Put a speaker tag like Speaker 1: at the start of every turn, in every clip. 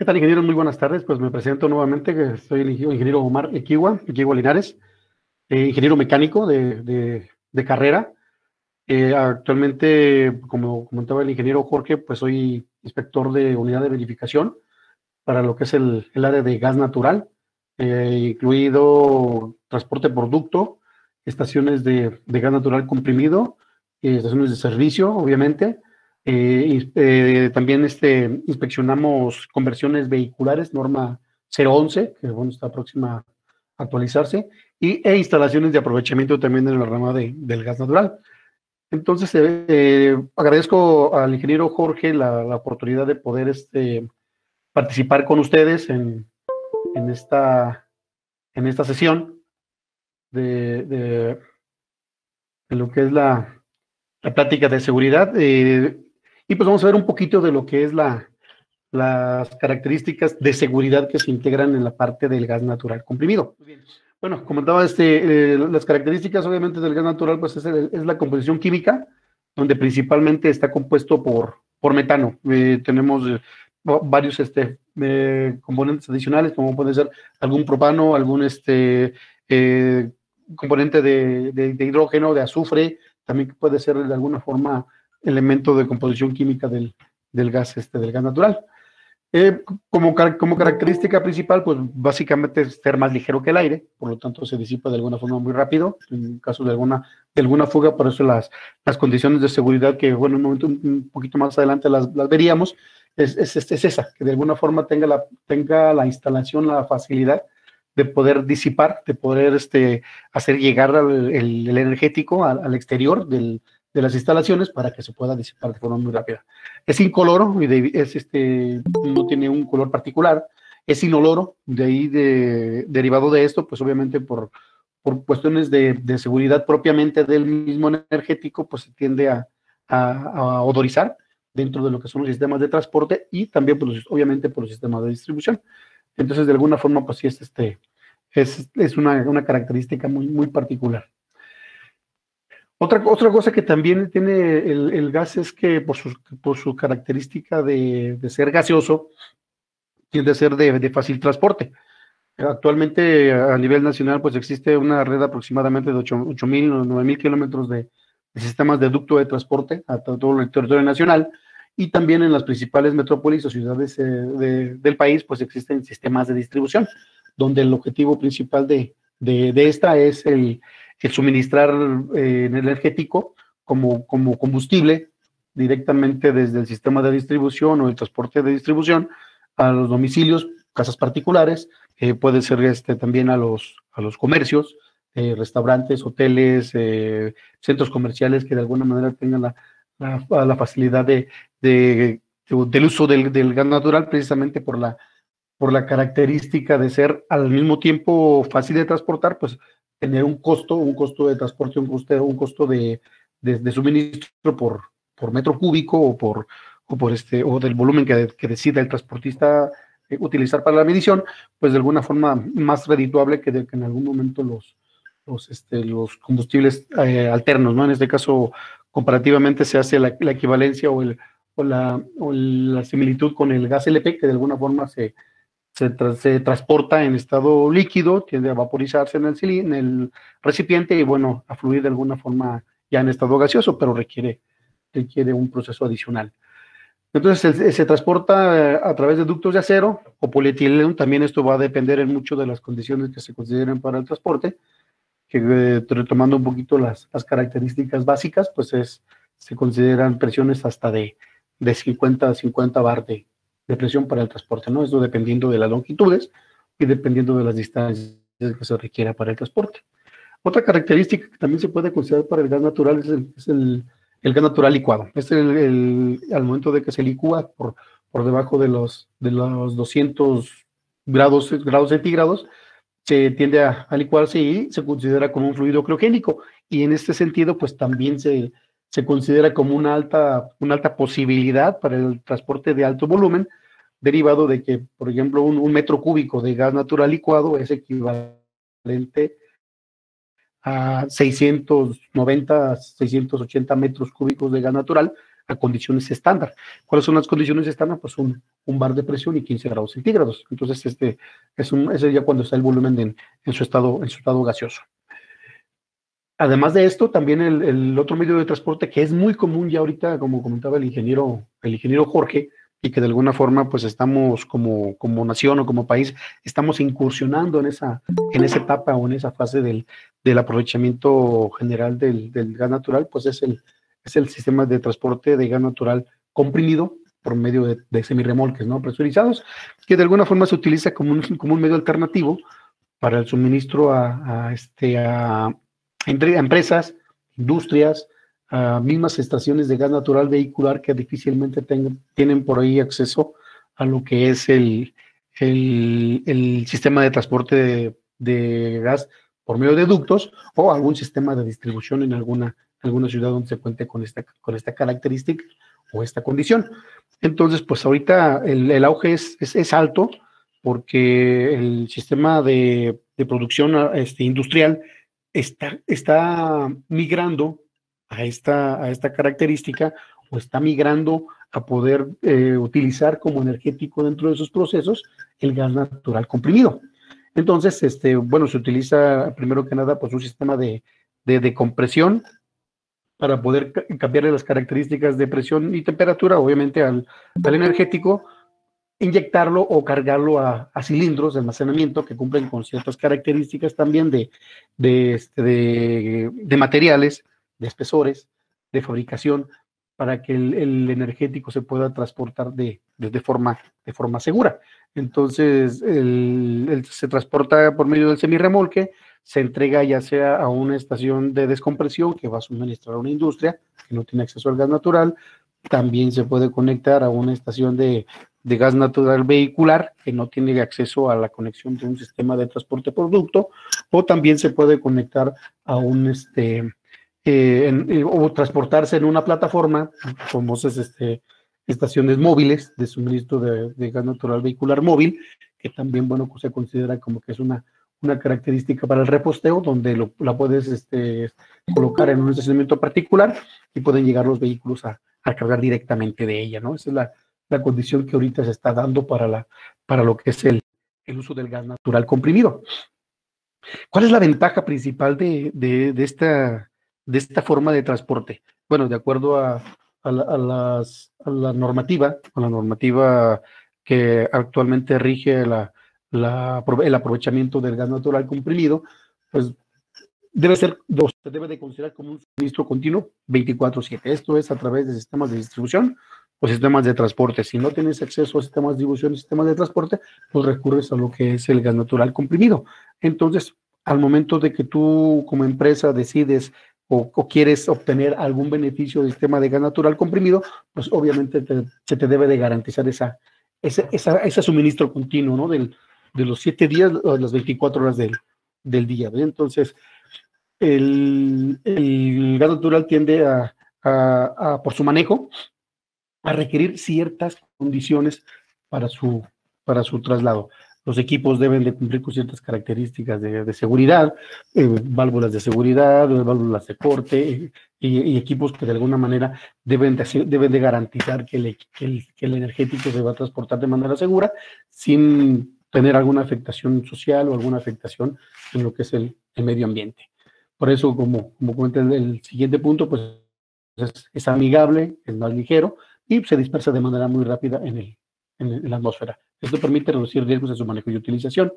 Speaker 1: ¿Qué tal, ingeniero? Muy buenas tardes. Pues me presento nuevamente, que soy el ingeniero Omar Equigua Linares, ingeniero mecánico de carrera. Actualmente, como comentaba el ingeniero Jorge, pues soy inspector de unidad de verificación para lo que es el área de gas natural, incluido transporte por ducto, estaciones de gas natural comprimido, estaciones de servicio, obviamente. También inspeccionamos conversiones vehiculares, norma 011, que bueno, está próxima a actualizarse, e instalaciones de aprovechamiento también en la rama del gas natural. Entonces, agradezco al ingeniero Jorge la oportunidad de poder participar con ustedes en esta, en esta sesión de, de- de lo que es la plática de seguridad. Y pues vamos a ver un poquito de lo que es las características de seguridad que se integran en la parte del gas natural comprimido. Bueno, comentaba las características obviamente del gas natural, pues es la composición química, donde principalmente está compuesto por metano. Tenemos varios componentes adicionales, como puede ser algún propano, algún eh, componente de hidrógeno, de azufre, también puede ser de alguna forma elemento de composición química del gas natural. Como característica principal, pues básicamente es ser más ligero que el aire, por lo tanto se disipa de alguna forma muy rápido, en caso de alguna fuga. Por eso las condiciones de seguridad, que bueno, en un momento un poquito más adelante las veríamos, es esa, que de alguna forma tenga la instalación, la facilidad de poder disipar, de poder hacer llegar el energético al exterior de las instalaciones para que se pueda disipar de forma muy rápida. Es incoloro y no tiene un color particular, es inoloro, de ahí derivado de esto, pues obviamente por cuestiones de seguridad propiamente del mismo energético, pues se tiende a odorizar dentro de lo que son los sistemas de transporte y también, pues, obviamente, por los sistemas de distribución. Entonces, de alguna forma, pues sí es una característica muy particular. Otra cosa que también tiene el gas es que por su característica de ser gaseoso, tiende a ser de fácil transporte. Actualmente a nivel nacional pues existe una red aproximadamente de 8,000 o 9,000 kilómetros de sistemas de ducto de transporte a todo el territorio nacional, y también en las principales metrópolis o ciudades del país pues existen sistemas de distribución, donde el objetivo principal de esta es el suministrar energético como combustible directamente desde el sistema de distribución o el transporte de distribución a los domicilios, casas particulares, puede ser también a los comercios, restaurantes, hoteles, centros comerciales que de alguna manera tengan la facilidad del uso del gas natural, precisamente por la característica de ser al mismo tiempo fácil de transportar, pues tener un costo de transporte, un costo de suministro por metro cúbico o del volumen que decida el transportista utilizar para la medición, pues de alguna forma más redituable que en algún momento los combustibles alternos, ¿no? En este caso, comparativamente se hace la equivalencia o la similitud con el gas LP, que de alguna forma se transporta en estado líquido, tiende a vaporizarse en el recipiente y bueno, a fluir de alguna forma ya en estado gaseoso, pero requiere un proceso adicional. Entonces se transporta a través de ductos de acero o polietileno. También esto va a depender en mucho de las condiciones que se consideren para el transporte, que retomando un poquito las características básicas, pues se consideran presiones hasta de 50 bar de presión para el transporte, ¿no? Esto dependiendo de las longitudes y dependiendo de las distancias que se requiera para el transporte. Otra característica que también se puede considerar para el gas natural es el gas natural licuado. Al momento de que se licúa por debajo de los 200 grados centígrados, se tiende a licuarse y se considera como un fluido criogénico. Y en este sentido, pues también se considera como una alta posibilidad para el transporte de alto volumen, derivado de que, por ejemplo, un metro cúbico de gas natural licuado es equivalente a 690, 680 metros cúbicos de gas natural a condiciones estándar. ¿Cuáles son las condiciones estándar? Pues un bar de presión y 15 grados centígrados. Entonces, ese ya cuando está el volumen en su estado gaseoso. Además de esto, también el otro medio de transporte que es muy común ya ahorita, como comentaba el ingeniero Jorge, y que de alguna forma pues estamos como nación o como país, estamos incursionando en esa etapa o en esa fase del aprovechamiento general del gas natural, pues es el sistema de transporte de gas natural comprimido por medio de semirremolques, ¿no? Presurizados, que de alguna forma se utiliza como un medio alternativo para el suministro a empresas, industrias, a mismas estaciones de gas natural vehicular que difícilmente tienen por ahí acceso a lo que es el sistema de transporte de gas por medio de ductos o algún sistema de distribución en alguna ciudad donde se cuente con esta característica o esta condición. Entonces, pues ahorita el auge es alto porque el sistema de producción industrial está migrando a esta característica o está migrando a poder utilizar como energético dentro de sus procesos el gas natural comprimido. Entonces, bueno, se utiliza primero que nada pues un sistema de compresión para poder cambiarle las características de presión y temperatura, obviamente al energético, inyectarlo o cargarlo a cilindros de almacenamiento que cumplen con ciertas características también de materiales, de espesores, de fabricación, para que el energético se pueda transportar de forma segura. Entonces, se transporta por medio del semirremolque, se entrega ya sea a una estación de descompresión que va a suministrar a una industria que no tiene acceso al gas natural, también se puede conectar a una estación de gas natural vehicular que no tiene acceso a la conexión de un sistema de transporte producto, o también se puede conectar a un o transportarse en una plataforma, famosas estaciones móviles de suministro de gas natural vehicular móvil, que también, bueno, se considera como que es una característica para el reposteo, donde la puedes colocar en un estacionamiento particular y pueden llegar los vehículos a cargar directamente de ella, ¿no? Esa es la condición que ahorita se está dando para lo que es el uso del gas natural comprimido. ¿Cuál es la ventaja principal de esta forma de transporte? Bueno, de acuerdo a la normativa, que actualmente rige el aprovechamiento del gas natural comprimido, pues se debe de considerar como un suministro continuo 24/7. Esto es a través de sistemas de distribución o sistemas de transporte. Si no tienes acceso a sistemas de distribución y sistemas de transporte, pues recurres a lo que es el gas natural comprimido. Entonces, al momento de que tú como empresa decides o quieres obtener algún beneficio del sistema de gas natural comprimido, pues obviamente se te debe de garantizar ese suministro continuo, ¿no? De los 7 días o de las 24 horas del día, ¿no? Entonces, el gas natural tiende por su manejo, a requerir ciertas condiciones para su traslado. Los equipos deben de cumplir con ciertas características de seguridad, válvulas de seguridad, válvulas de corte y equipos que de alguna manera deben de garantizar que el energético se va a transportar de manera segura sin tener alguna afectación social o alguna afectación en lo que es el medio ambiente. Por eso, como comenta el siguiente punto, pues es amigable, es más ligero y se dispersa de manera muy rápida en la atmósfera. Esto permite reducir riesgos en su manejo y utilización.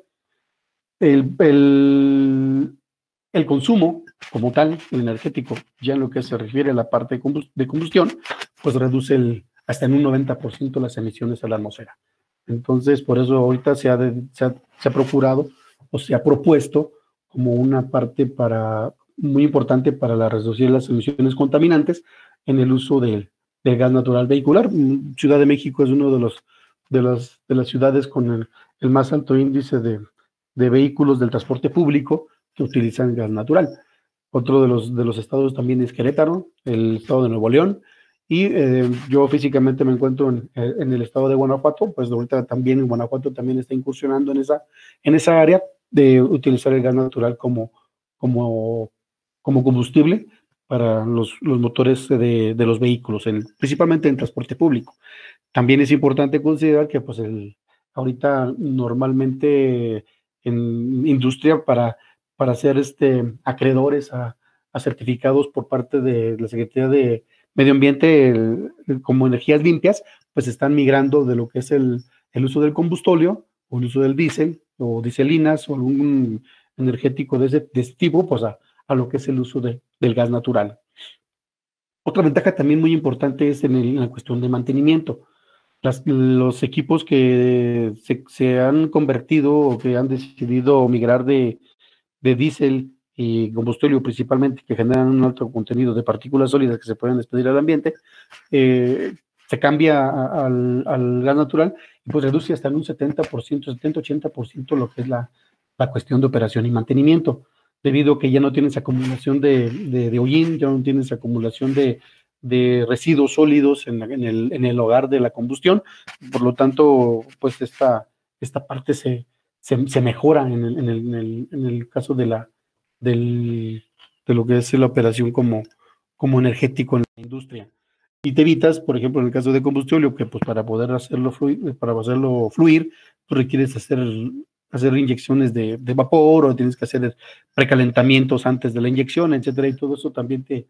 Speaker 1: El consumo, como tal, el energético, ya en lo que se refiere a la parte de combustión, pues reduce hasta en un 90% las emisiones a la atmósfera. Entonces, por eso ahorita se ha procurado o se ha propuesto como una parte muy importante para reducir las emisiones contaminantes en el uso del gas natural vehicular. Ciudad de México es uno de las ciudades con el más alto índice de vehículos del transporte público que utilizan gas natural. Otro de los estados también es Querétaro, el estado de Nuevo León, y yo físicamente me encuentro en el estado de Guanajuato, pues ahorita también en Guanajuato también está incursionando en esa área de utilizar el gas natural como combustible para los motores de los vehículos, principalmente en transporte público. También es importante considerar que pues ahorita normalmente en industria para ser acreedores a certificados por parte de la Secretaría de Medio Ambiente como energías limpias, pues están migrando de lo que es el uso del combustóleo o el uso del diésel o diéselinas o algún energético de ese tipo, pues a lo que es el uso del gas natural. Otra ventaja también muy importante es en la cuestión de mantenimiento. Los equipos que se han convertido o que han decidido migrar de diésel y combustible principalmente, que generan un alto contenido de partículas sólidas que se pueden despedir al ambiente, se cambia al gas natural y pues reduce hasta en un 70%, 70-80% lo que es la cuestión de operación y mantenimiento, debido a que ya no tienes acumulación de hollín, ya no tienes acumulación de residuos sólidos en el hogar de la combustión. Por lo tanto, pues esta parte se mejora en el caso de lo que es la operación como energético en la industria. Y te evitas, por ejemplo, en el caso de combustible, que pues para poder hacerlo fluir, tú requieres hacer inyecciones de vapor o tienes que hacer precalentamientos antes de la inyección, etcétera, y todo eso también te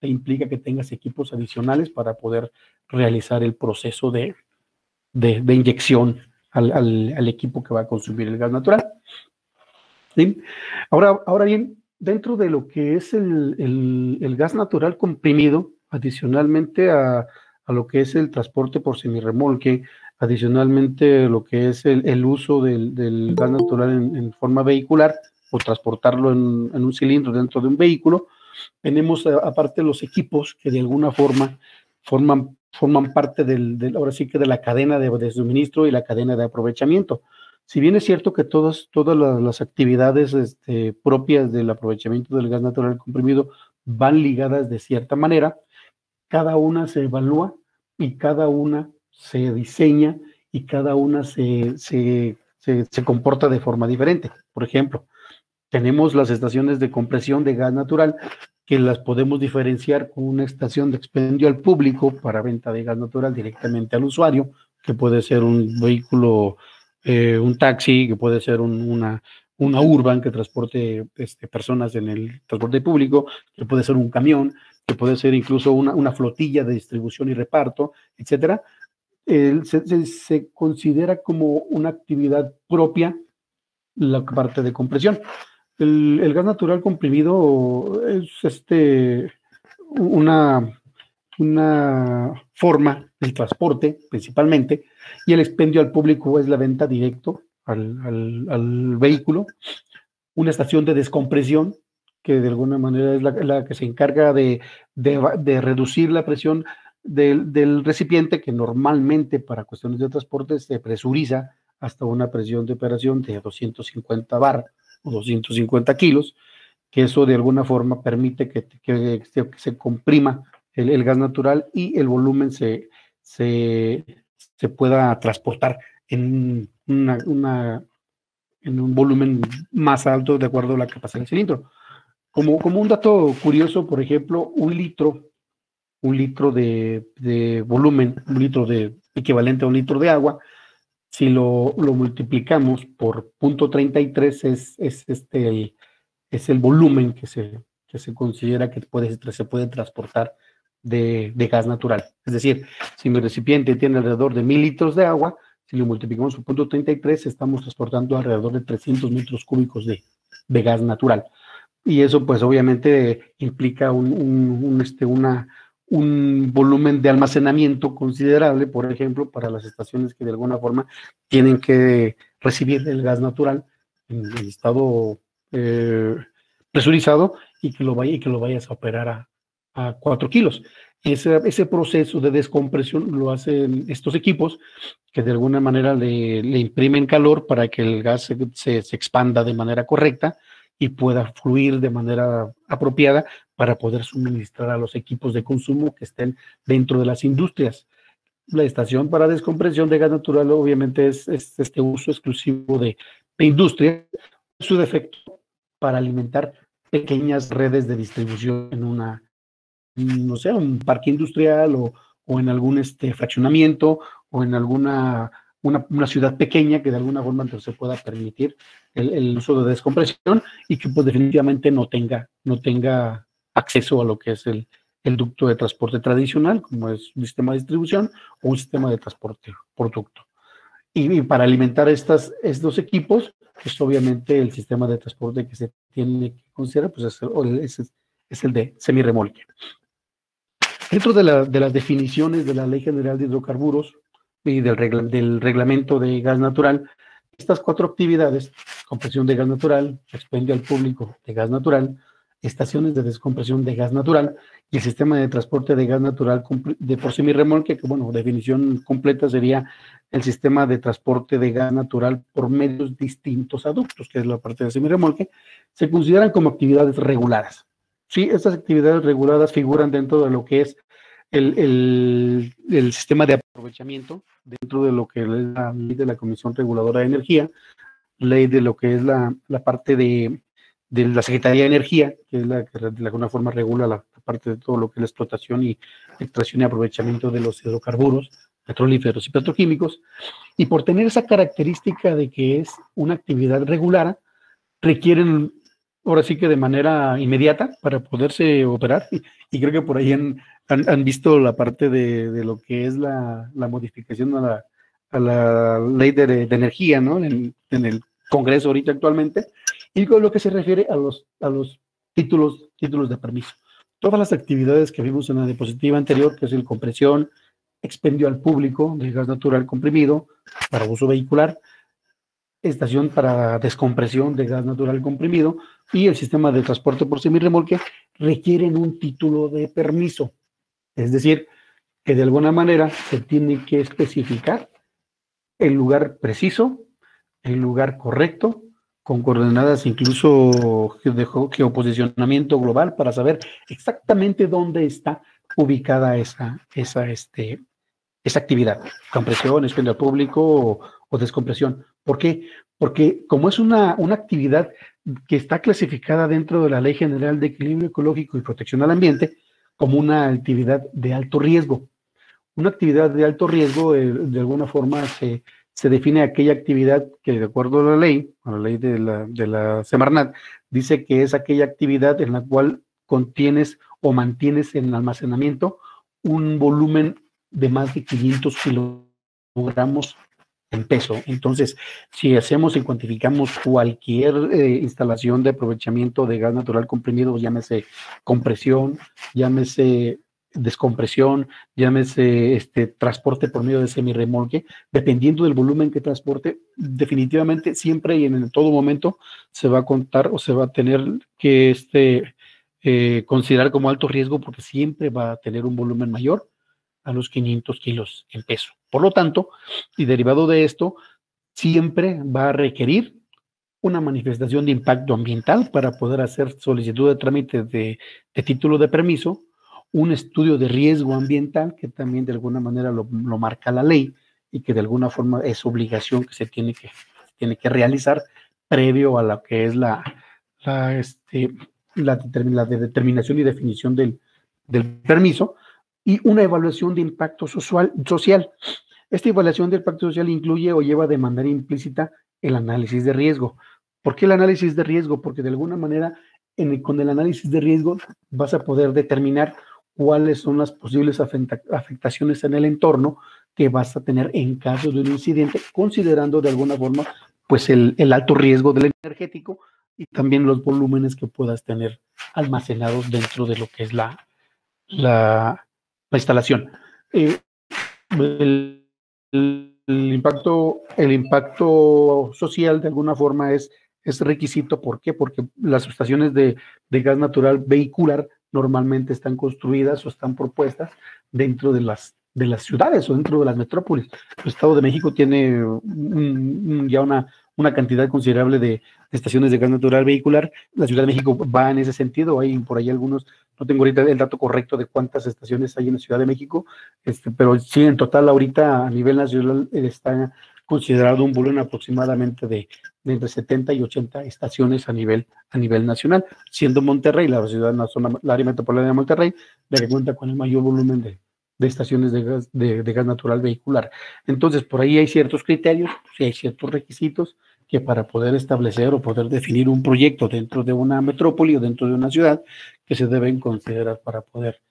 Speaker 1: implica que tengas equipos adicionales para poder realizar el proceso de inyección al equipo que va a consumir el gas natural. ¿Sí? Ahora bien, dentro de lo que es el gas natural comprimido, adicionalmente a lo que es el transporte por semirremolque, adicionalmente lo que es el uso del gas natural en forma vehicular o transportarlo en un cilindro dentro de un vehículo, tenemos aparte los equipos que de alguna forma forman parte ahora sí que de la cadena de suministro y la cadena de aprovechamiento. Si bien es cierto que todas las actividades propias del aprovechamiento del gas natural comprimido van ligadas de cierta manera, cada una se evalúa y cada una se diseña y cada una se comporta de forma diferente. Por ejemplo, tenemos las estaciones de compresión de gas natural que las podemos diferenciar con una estación de expendio al público para venta de gas natural directamente al usuario, que puede ser un vehículo, un taxi, que puede ser una urban que transporte personas en el transporte público, que puede ser un camión, que puede ser incluso una flotilla de distribución y reparto, etcétera. Se considera como una actividad propia la parte de compresión. El gas natural comprimido es una forma del transporte principalmente, y el expendio al público es la venta directo al vehículo. Una estación de descompresión, que de alguna manera es la que se encarga de reducir la presión del recipiente, que normalmente para cuestiones de transporte se presuriza hasta una presión de operación de 250 bar o 250 kilos, que eso de alguna forma permite que se comprima el gas natural y el volumen se pueda transportar en en un volumen más alto de acuerdo a la capacidad del cilindro. Como un dato curioso, por ejemplo, un litro de volumen, un litro equivalente a un litro de agua, si lo multiplicamos por 0.33 es el volumen que se considera que se puede transportar de gas natural. Es decir, si mi recipiente tiene alrededor de 1000 litros de agua, si lo multiplicamos por 0.33, estamos transportando alrededor de 300 metros cúbicos de gas natural. Y eso pues obviamente implica un volumen de almacenamiento considerable, por ejemplo, para las estaciones que de alguna forma tienen que recibir el gas natural en estado presurizado y que lo vayas a operar a 4 kilos. Ese proceso de descompresión lo hacen estos equipos que de alguna manera le imprimen calor para que el gas se expanda de manera correcta y pueda fluir de manera apropiada para poder suministrar a los equipos de consumo que estén dentro de las industrias. La estación para descompresión de gas natural obviamente es este uso exclusivo de industria, su defecto para alimentar pequeñas redes de distribución no sé, un parque industrial o en algún fraccionamiento o en alguna una ciudad pequeña que de alguna forma entonces se pueda permitir el uso de descompresión y que pues definitivamente no tenga acceso a lo que es el ducto de transporte tradicional, como es un sistema de distribución o un sistema de transporte por ducto. Y para alimentar estos equipos, pues obviamente el sistema de transporte que se tiene que considerar pues es el de semirremolque. Dentro de las definiciones de la Ley General de Hidrocarburos y del reglamento de gas natural, estas 4 actividades, compresión de gas natural, expendio al público de gas natural, estaciones de descompresión de gas natural y el sistema de transporte de gas natural de por semirremolque, que bueno, definición completa sería el sistema de transporte de gas natural por medios distintos a ductos, que es la parte de semirremolque, se consideran como actividades reguladas. Sí, estas actividades reguladas figuran dentro de lo que es el sistema de aprovechamiento, dentro de lo que es la ley de la Comisión Reguladora de Energía, ley de lo que es la parte de la Secretaría de Energía, que es la que de alguna forma regula la parte de todo lo que es la explotación y extracción y aprovechamiento de los hidrocarburos, petrolíferos y petroquímicos, y por tener esa característica de que es una actividad regular, requieren ahora sí que de manera inmediata para poderse operar, y creo que por ahí han visto la parte de lo que es la modificación a la ley de energía, ¿no? En el Congreso ahorita actualmente, y con lo que se refiere a los títulos de permiso. Todas las actividades que vimos en la diapositiva anterior, que es el compresión, expendio al público de gas natural comprimido para uso vehicular, estación para descompresión de gas natural comprimido y el sistema de transporte por semirremolque requieren un título de permiso. Es decir, que de alguna manera se tiene que especificar el lugar preciso, el lugar correcto, con coordenadas incluso de geoposicionamiento global para saber exactamente dónde está ubicada esa actividad, compresión, expendio al público o descompresión. ¿Por qué? Porque como es una actividad que está clasificada dentro de la Ley General de Equilibrio Ecológico y Protección al Ambiente como una actividad de alto riesgo. Una actividad de alto riesgo, de alguna forma, se define aquella actividad que, de acuerdo a la ley de la Semarnat, dice que es aquella actividad en la cual contienes o mantienes en almacenamiento un volumen de más de 500 kilogramos en peso. Entonces, si hacemos y cuantificamos cualquier instalación de aprovechamiento de gas natural comprimido, llámese compresión, llámese descompresión, llámese transporte por medio de semirremolque, dependiendo del volumen que transporte, definitivamente siempre y en todo momento se va a contar o se va a tener que considerar como alto riesgo porque siempre va a tener un volumen mayor a los 500 kilos en peso. Por lo tanto, y derivado de esto, siempre va a requerir una manifestación de impacto ambiental para poder hacer solicitud de trámite de título de permiso, un estudio de riesgo ambiental que también de alguna manera lo marca la ley y que de alguna forma es obligación que se tiene que realizar previo a lo que es la determinación y definición del permiso, y una evaluación de impacto social. Esta evaluación de impacto social incluye o lleva de manera implícita el análisis de riesgo. ¿Por qué el análisis de riesgo? Porque de alguna manera con el análisis de riesgo vas a poder determinar cuáles son las posibles afectaciones en el entorno que vas a tener en caso de un incidente, considerando de alguna forma pues el alto riesgo del energético y también los volúmenes que puedas tener almacenados dentro de lo que es la instalación. El impacto social de alguna forma es requisito. ¿Por qué? Porque las estaciones de gas natural vehicular normalmente están construidas o están propuestas dentro de las ciudades o dentro de las metrópolis. El Estado de México tiene ya una cantidad considerable de estaciones de gas natural vehicular. La Ciudad de México va en ese sentido. Hay por ahí algunos, no tengo ahorita el dato correcto de cuántas estaciones hay en la Ciudad de México, pero sí, en total ahorita a nivel nacional está considerado un volumen aproximadamente de de entre 70 y 80 estaciones a nivel nacional, siendo Monterrey, la ciudad, la área metropolitana de Monterrey, la que cuenta con el mayor volumen de estaciones de gas natural vehicular. Entonces, por ahí hay ciertos criterios, pues, hay ciertos requisitos que para poder establecer o poder definir un proyecto dentro de una metrópoli o dentro de una ciudad, que se deben considerar para poder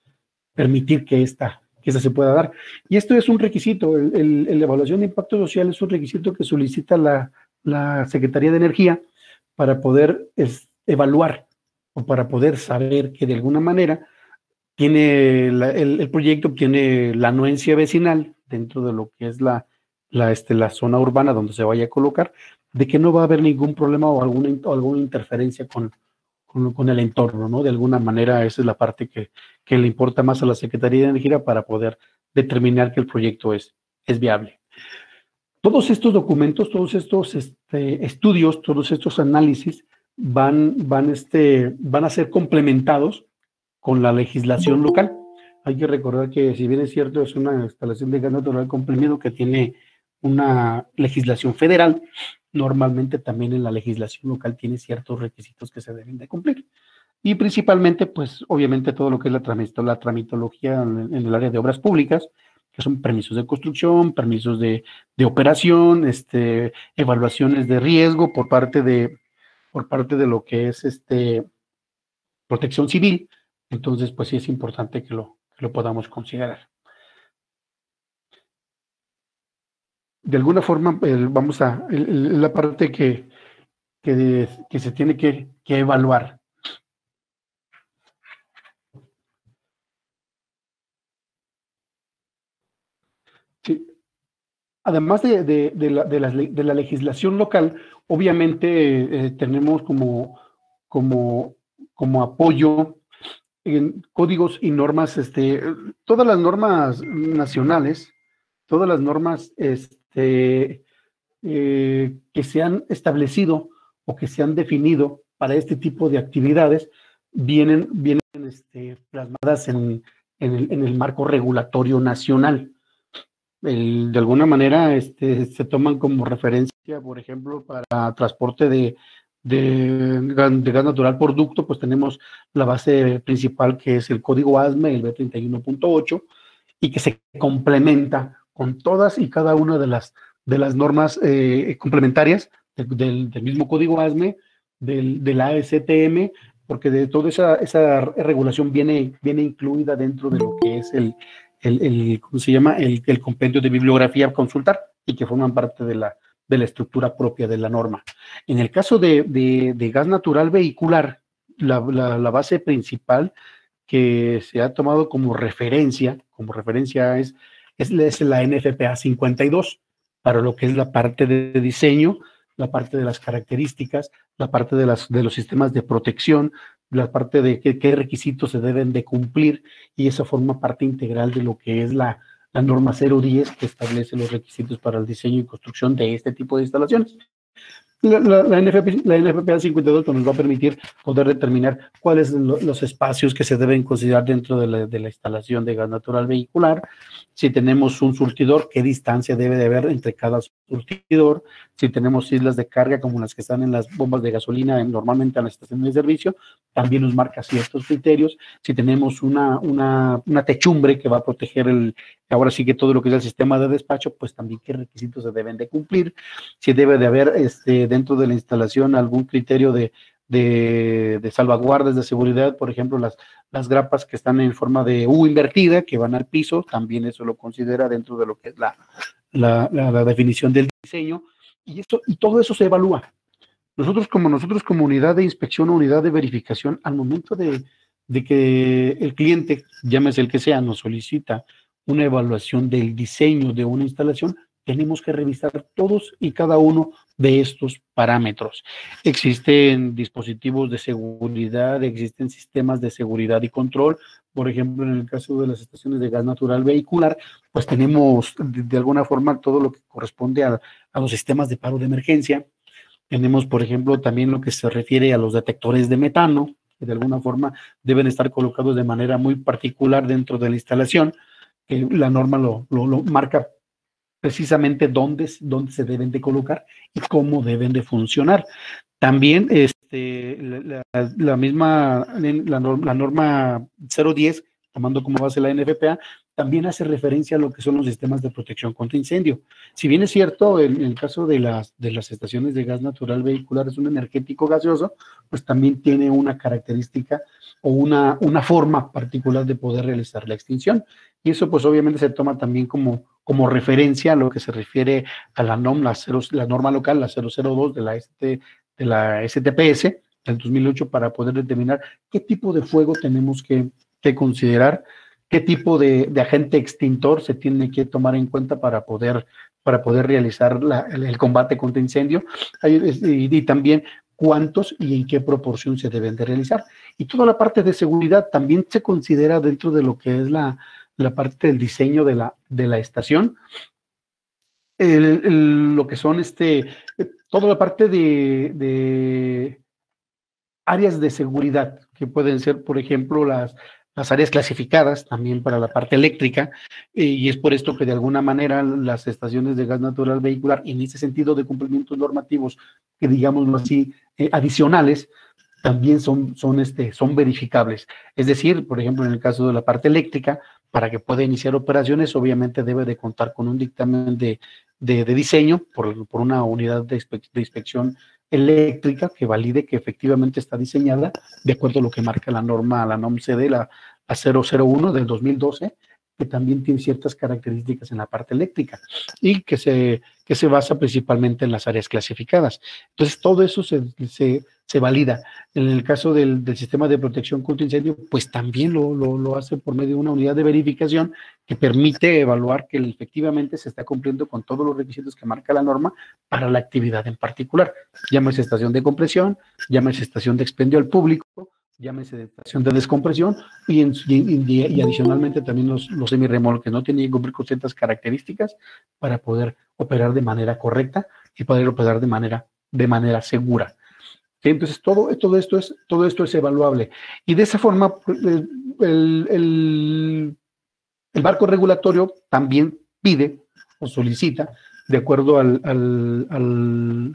Speaker 1: permitir que esta se pueda dar. Y esto es un requisito, la evaluación de impacto social es un requisito que solicita la Secretaría de Energía para poder evaluar o para poder saber que de alguna manera tiene el proyecto tiene la anuencia vecinal dentro de lo que es la zona urbana donde se vaya a colocar, de que no va a haber ningún problema o alguna interferencia con el entorno, ¿no? De alguna manera esa es la parte que le importa más a la Secretaría de Energía para poder determinar que el proyecto es viable. Todos estos documentos, todos estos estudios, todos estos análisis van a ser complementados con la legislación local. Hay que recordar que, si bien es cierto, es una instalación de gas natural comprimido que tiene una legislación federal, normalmente también en la legislación local tiene ciertos requisitos que se deben de cumplir. Y principalmente, pues, obviamente, todo lo que es la tramitología en el área de obras públicas, que son permisos de construcción, permisos de operación, evaluaciones de riesgo por parte de lo que es protección civil. Entonces, pues sí es importante que lo podamos considerar. De alguna forma, vamos a la parte que se tiene que evaluar. Sí. Además de la legislación local, obviamente tenemos como apoyo en códigos y normas, todas las normas nacionales, todas las normas que se han establecido o que se han definido para este tipo de actividades vienen plasmadas en el marco regulatorio nacional. De alguna manera se toman como referencia, por ejemplo, para transporte de gas natural por ducto, pues tenemos la base principal que es el código ASME, el B31.8, y que se complementa con todas y cada una de las normas complementarias del mismo código ASME, del ASTM, porque de toda esa regulación viene incluida dentro de lo que es ¿cómo se llama? El compendio de bibliografía a consultar, y que forman parte de la estructura propia de la norma. En el caso de gas natural vehicular, la base principal que se ha tomado como referencia es la NFPA 52, para lo que es la parte de diseño, la parte de las características, la parte de los sistemas de protección, la parte de qué requisitos se deben de cumplir, y eso forma parte integral de lo que es la norma 010, que establece los requisitos para el diseño y construcción de este tipo de instalaciones. La NFPA 52 nos va a permitir poder determinar cuáles son los espacios que se deben considerar dentro de la instalación de gas natural vehicular. Si tenemos un surtidor, qué distancia debe de haber entre cada surtidor. Si tenemos islas de carga como las que están en las bombas de gasolina normalmente en las estaciones de servicio, también nos marca ciertos criterios. Si tenemos una techumbre que va a proteger ahora sí que todo lo que es el sistema de despacho, pues también qué requisitos se deben de cumplir. Si debe de haber dentro de la instalación algún criterio de salvaguardas de seguridad, por ejemplo, las grapas que están en forma de U invertida, que van al piso, también eso lo considera dentro de lo que es la definición del diseño, y todo eso se evalúa. Nosotros como unidad de inspección o unidad de verificación, al momento de que el cliente, llámese el que sea, nos solicita una evaluación del diseño de una instalación, tenemos que revisar todos y cada uno de estos parámetros. Existen dispositivos de seguridad, existen sistemas de seguridad y control. Por ejemplo, en el caso de las estaciones de gas natural vehicular, pues tenemos de alguna forma todo lo que corresponde a los sistemas de paro de emergencia. Tenemos, por ejemplo, también lo que se refiere a los detectores de metano, que de alguna forma deben estar colocados de manera muy particular dentro de la instalación, que la norma lo marca precisamente dónde se deben de colocar y cómo deben de funcionar. También la misma, la norma 010, tomando como base la NFPA, también hace referencia a lo que son los sistemas de protección contra incendio. Si bien es cierto, en el caso de las estaciones de gas natural vehicular es un energético gaseoso, pues también tiene una característica o una forma particular de poder realizar la extinción. Y eso pues obviamente se toma también como referencia a lo que se refiere a la NOM, la norma local, la 002 de la STPS del 2008, para poder determinar qué tipo de fuego tenemos que considerar, qué tipo de agente extintor se tiene que tomar en cuenta para poder realizar el combate contra incendio, y también cuántos y en qué proporción se deben de realizar. Y toda la parte de seguridad también se considera dentro de lo que es la parte del diseño de la estación, lo que son toda la parte de áreas de seguridad, que pueden ser, por ejemplo, las áreas clasificadas también para la parte eléctrica, y es por esto que de alguna manera las estaciones de gas natural vehicular, en ese sentido de cumplimientos normativos, que digámoslo así, adicionales, también son verificables. Es decir, por ejemplo, en el caso de la parte eléctrica, para que pueda iniciar operaciones, obviamente debe de contar con un dictamen de diseño por una unidad de inspección eléctrica que valide que efectivamente está diseñada de acuerdo a lo que marca la NOM CD, la 001 del 2012, que también tiene ciertas características en la parte eléctrica y que se basa principalmente en las áreas clasificadas. Entonces, todo eso se valida. En el caso del sistema de protección contra incendio, pues también lo hace por medio de una unidad de verificación que permite evaluar que efectivamente se está cumpliendo con todos los requisitos que marca la norma para la actividad en particular. Llámese estación de compresión, llámese estación de expendio al público, llámese estación de descompresión, y adicionalmente también los semirremolques, ¿no? Tienen que cumplir con ciertas características para poder operar de manera correcta y poder operar de manera segura. ¿Sí? Entonces, todo esto es evaluable. Y de esa forma, el marco regulatorio también pide o solicita, de acuerdo al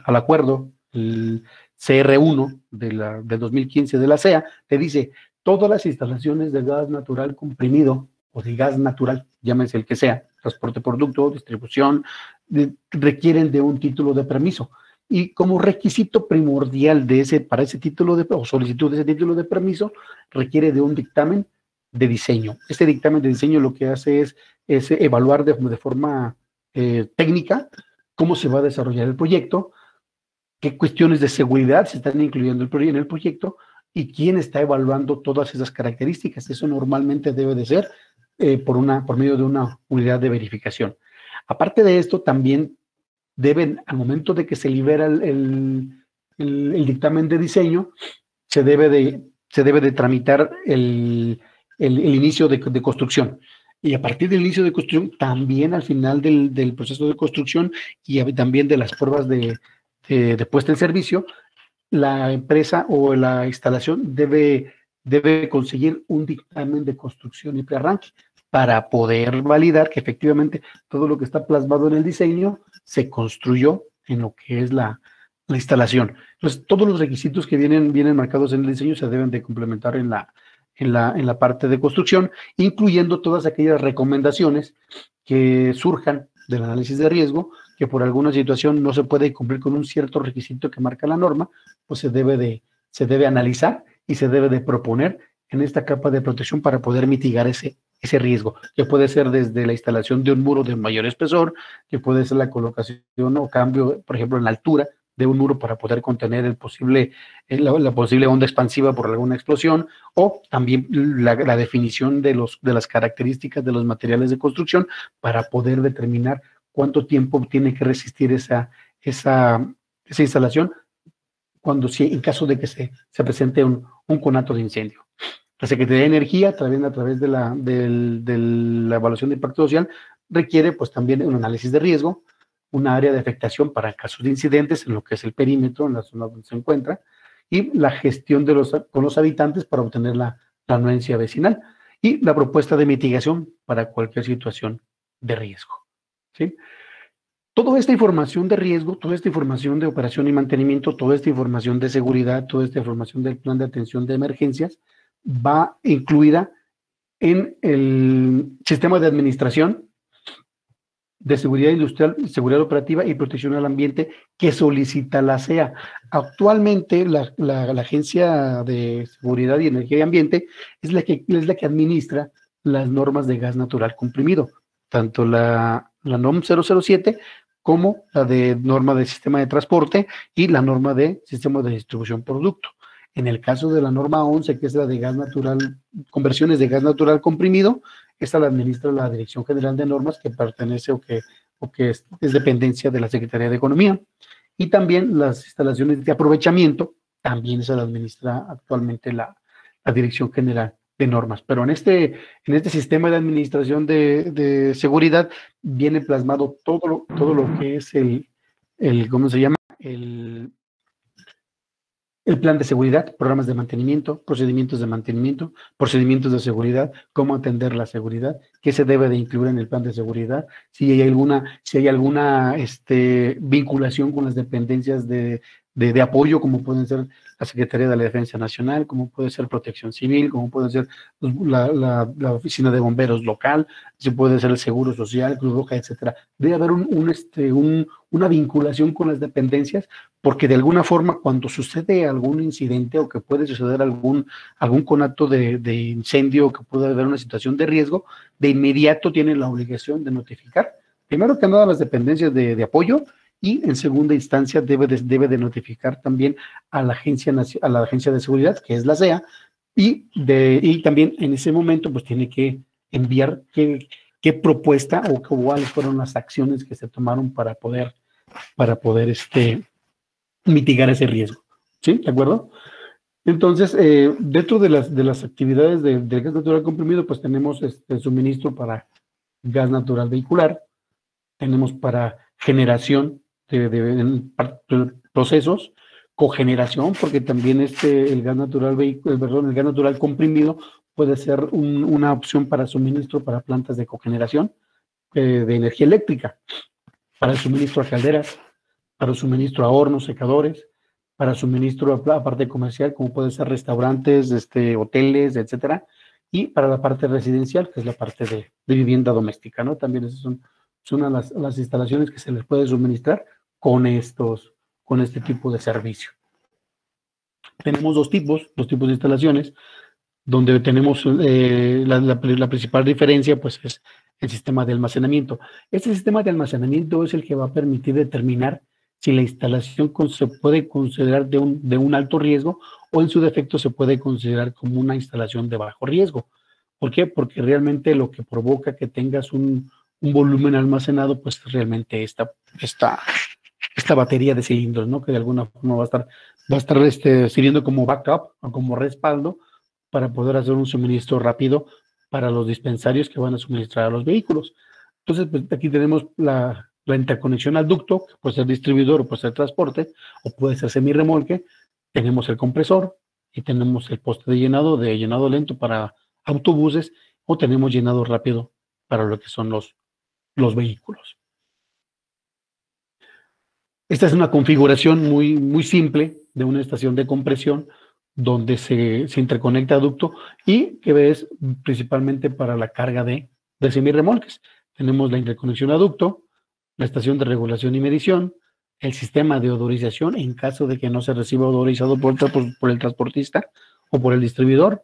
Speaker 1: acuerdo, el CR1 de 2015 de la CEA, te dice, todas las instalaciones de gas natural comprimido o de gas natural, llámese el que sea, transporte por ducto, distribución, requieren de un título de permiso. Y como requisito primordial para ese título o solicitud de ese título de permiso, requiere de un dictamen de diseño. Este dictamen de diseño lo que hace es evaluar de forma técnica cómo se va a desarrollar el proyecto, qué cuestiones de seguridad se están incluyendo en el proyecto y quién está evaluando todas esas características. Eso normalmente debe de ser por medio de una unidad de verificación. Aparte de esto, también deben, al momento de que se libera el dictamen de diseño, se debe de tramitar el inicio de construcción. Y a partir del inicio de construcción, también al final del proceso de construcción y también de las pruebas de puesta en servicio, la empresa o la instalación debe conseguir un dictamen de construcción y prearranque para poder validar que efectivamente todo lo que está plasmado en el diseño se construyó en lo que es la instalación. Entonces, todos los requisitos que vienen marcados en el diseño se deben de complementar en la parte de construcción, incluyendo todas aquellas recomendaciones que surjan del análisis de riesgo, que por alguna situación no se puede cumplir con un cierto requisito que marca la norma, pues se debe analizar y se debe de proponer en esta capa de protección para poder mitigar ese riesgo, que puede ser desde la instalación de un muro de mayor espesor, que puede ser la colocación o cambio, por ejemplo, en la altura de un muro para poder contener la posible onda expansiva por alguna explosión, o también la definición de las características de los materiales de construcción para poder determinar cuánto tiempo tiene que resistir esa instalación en caso de que se presente un conato de incendio. La Secretaría de Energía, también a través de la evaluación de impacto social, requiere pues también un análisis de riesgo, una área de afectación para casos de incidentes en lo que es el perímetro, en la zona donde se encuentra, y la gestión con los habitantes para obtener la anuencia vecinal y la propuesta de mitigación para cualquier situación de riesgo. ¿Sí? Toda esta información de riesgo, toda esta información de operación y mantenimiento, toda esta información de seguridad, toda esta información del plan de atención de emergencias va incluida en el sistema de administración de seguridad industrial, seguridad operativa y protección al ambiente que solicita la SEA. Actualmente la Agencia de Seguridad y Energía y Ambiente es la que administra las normas de gas natural comprimido, tanto la NOM 007 como la de norma de sistema de transporte y la norma de sistema de distribución producto. En el caso de la norma 11, que es la de gas natural, conversiones de gas natural comprimido, esta la administra la Dirección General de Normas, que pertenece o que es dependencia de la Secretaría de Economía. Y también las instalaciones de aprovechamiento, también se la administra actualmente la Dirección General de Normas. Pero en este sistema de administración de seguridad viene plasmado todo lo que es ¿cómo se llama? El plan de seguridad, programas de mantenimiento, procedimientos de seguridad, cómo atender la seguridad, qué se debe de incluir en el plan de seguridad, si hay alguna vinculación con las dependencias de apoyo, como pueden ser la Secretaría de la Defensa Nacional, como puede ser Protección Civil, como puede ser la Oficina de Bomberos local, si puede ser el Seguro Social, Cruz Roja, etcétera. Debe haber una vinculación con las dependencias, porque de alguna forma cuando sucede algún incidente o que puede suceder algún conato de incendio, que puede haber una situación de riesgo, de inmediato tienen la obligación de notificar, primero que nada, las dependencias de apoyo, y en segunda instancia debe de notificar también a la agencia de seguridad, que es la SEA, y también en ese momento pues tiene que enviar qué propuesta o cuáles fueron las acciones que se tomaron para poder mitigar ese riesgo. ¿Sí? ¿De acuerdo? Entonces, dentro de las actividades del gas natural comprimido, pues tenemos suministro para gas natural vehicular, tenemos para generación de procesos, cogeneración, porque también el gas natural comprimido puede ser una opción para suministro para plantas de cogeneración de energía eléctrica, para el suministro a calderas, para el suministro a hornos, secadores, para suministro a parte comercial, como puede ser restaurantes, hoteles, etcétera, y para la parte residencial, que es la parte de vivienda doméstica, ¿no? También esas son las instalaciones que se les puede suministrar con este tipo de servicio. Tenemos dos tipos de instalaciones, donde tenemos la principal diferencia, pues es el sistema de almacenamiento. Este sistema de almacenamiento es el que va a permitir determinar si la instalación se puede considerar de un alto riesgo o en su defecto se puede considerar como una instalación de bajo riesgo. ¿Por qué? Porque realmente lo que provoca que tengas un volumen almacenado, pues realmente esta batería de cilindros, ¿no? Que de alguna forma va a estar sirviendo como backup o como respaldo para poder hacer un suministro rápido para los dispensarios que van a suministrar a los vehículos. Entonces, pues, aquí tenemos la interconexión al ducto, que puede ser distribuidor o puede ser transporte, o puede ser semirremolque. Tenemos el compresor y tenemos el poste de llenado lento para autobuses, o tenemos llenado rápido para lo que son los vehículos. Esta es una configuración muy, muy simple de una estación de compresión donde se interconecta a ducto y que es principalmente para la carga de semirremolques. Tenemos la interconexión a ducto, la estación de regulación y medición, el sistema de odorización en caso de que no se reciba odorizado por el transportista o por el distribuidor.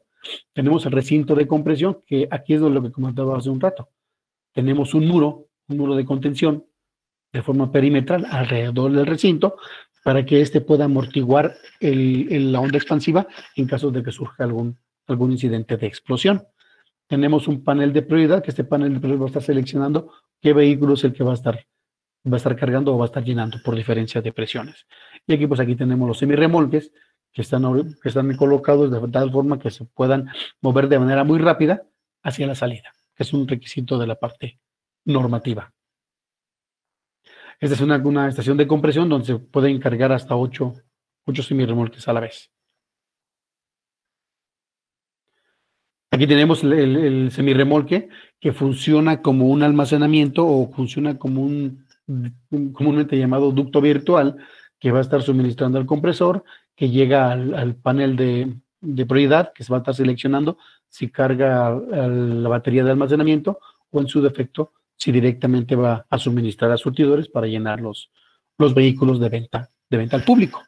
Speaker 1: Tenemos el recinto de compresión, que aquí es lo que comentaba hace un rato. Tenemos un muro de contención de forma perimetral alrededor del recinto para que éste pueda amortiguar la onda expansiva en caso de que surja algún incidente de explosión. Tenemos un panel de prioridad, que este panel de prioridad va a estar seleccionando qué vehículo es el que va a estar cargando o va a estar llenando por diferencia de presiones. Y aquí, pues aquí tenemos los semirremolques que están colocados de tal forma que se puedan mover de manera muy rápida hacia la salida, que es un requisito de la parte normativa. Esta es una estación de compresión donde se pueden cargar hasta 8 semirremolques a la vez. Aquí tenemos el semirremolque que funciona como un almacenamiento o funciona como un comúnmente llamado ducto virtual, que va a estar suministrando al compresor, que llega al panel de prioridad, que se va a estar seleccionando si carga la batería de almacenamiento o en su defecto, si directamente va a suministrar a surtidores para llenar los vehículos de venta al público.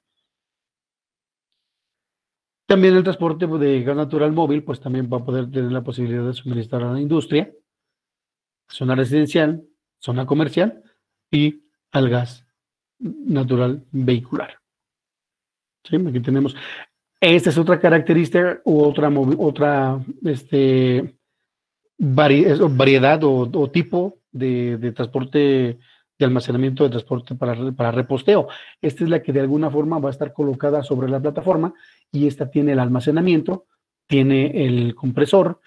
Speaker 1: También el transporte de gas natural móvil, pues también va a poder tener la posibilidad de suministrar a la industria, zona residencial, zona comercial y al gas natural vehicular. ¿Sí? Aquí tenemos. Esta es otra característica u otra variedad o tipo de transporte, de almacenamiento de transporte para reposteo. Esta es la que de alguna forma va a estar colocada sobre la plataforma y esta tiene el almacenamiento, tiene el compresor,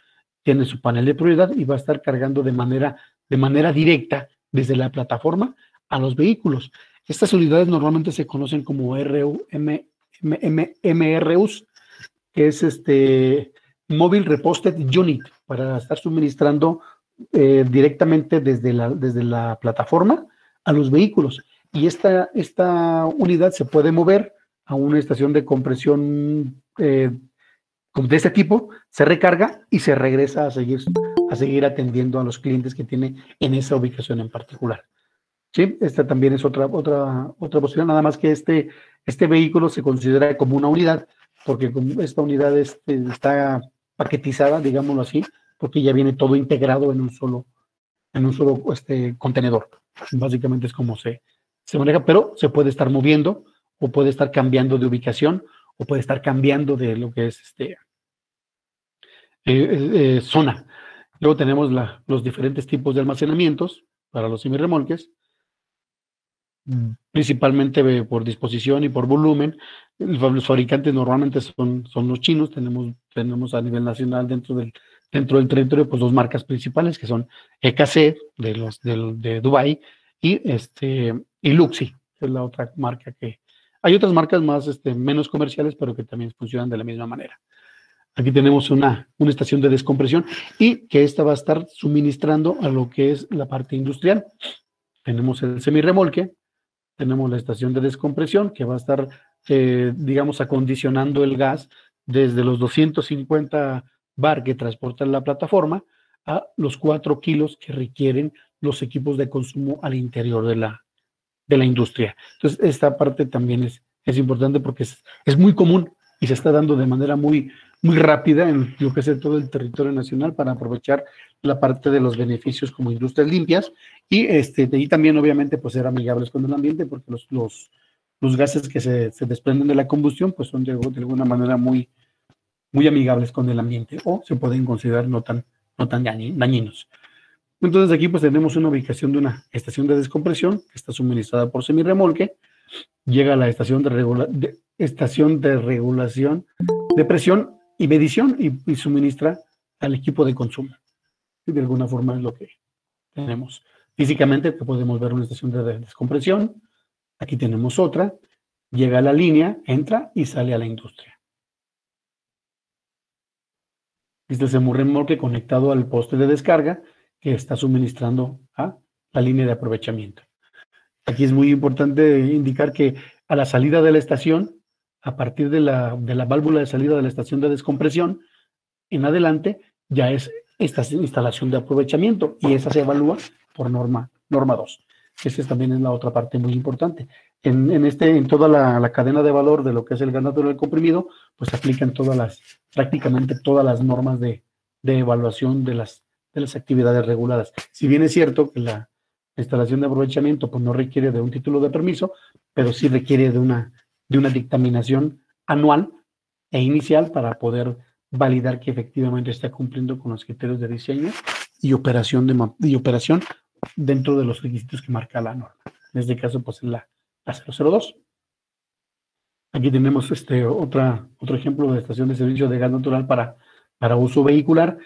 Speaker 1: tiene su panel de prioridad y va a estar cargando de manera directa desde la plataforma a los vehículos. Estas unidades normalmente se conocen como MRUs, que es Mobile Reposted Unit, para estar suministrando directamente desde la plataforma a los vehículos. Y esta unidad se puede mover a una estación de compresión de este tipo, se recarga y se regresa a seguir atendiendo a los clientes que tiene en esa ubicación en particular. Sí, esta también es otra posibilidad, nada más que este vehículo se considera como una unidad, porque esta unidad está paquetizada, digámoslo así, porque ya viene todo integrado en un solo contenedor. Básicamente es como se maneja, pero se puede estar moviendo o puede estar cambiando de ubicación o puede estar cambiando de lo que es zona. Luego tenemos los diferentes tipos de almacenamientos para los semirremolques, principalmente por disposición y por volumen. Los fabricantes normalmente son los chinos. Tenemos a nivel nacional dentro del territorio pues dos marcas principales que son EKC de Dubái y Luxi, que es la otra marca que hay otras marcas más menos comerciales pero que también funcionan de la misma manera. Aquí tenemos una estación de descompresión y que esta va a estar suministrando a lo que es la parte industrial. Tenemos el semirremolque, tenemos la estación de descompresión que va a estar, digamos, acondicionando el gas desde los 250 bar que transportan la plataforma a los 4 kilos que requieren los equipos de consumo al interior de la industria. Entonces, esta parte también es importante porque es muy común y se está dando de manera muy rápida en lo que es todo el territorio nacional para aprovechar la parte de los beneficios como industrias limpias y también obviamente pues ser amigables con el ambiente porque los gases que se desprenden de la combustión pues son de alguna manera muy amigables con el ambiente o se pueden considerar no tan dañinos. Entonces aquí pues tenemos una ubicación de una estación de descompresión que está suministrada por semirremolque, llega a la estación de regulación de presión y medición y suministra al equipo de consumo. Y de alguna forma es lo que tenemos. Físicamente podemos ver una estación de descompresión, aquí tenemos otra, llega a la línea, entra y sale a la industria. Este es el semirremolque conectado al poste de descarga que está suministrando a la línea de aprovechamiento. Aquí es muy importante indicar que a la salida de la estación, a partir de la válvula de salida de la estación de descompresión, en adelante ya es esta instalación de aprovechamiento y esa se evalúa por norma 2. Esa también es la otra parte muy importante. En toda la cadena de valor de lo que es el gas natural comprimido, pues se aplican prácticamente todas las normas de evaluación de las actividades reguladas. Si bien es cierto que la instalación de aprovechamiento pues no requiere de un título de permiso, pero sí requiere de una dictaminación anual e inicial para poder validar que efectivamente está cumpliendo con los criterios de diseño y operación dentro de los requisitos que marca la norma. En este caso, pues es la 002. Aquí tenemos otro ejemplo de estación de servicio de gas natural para uso vehicular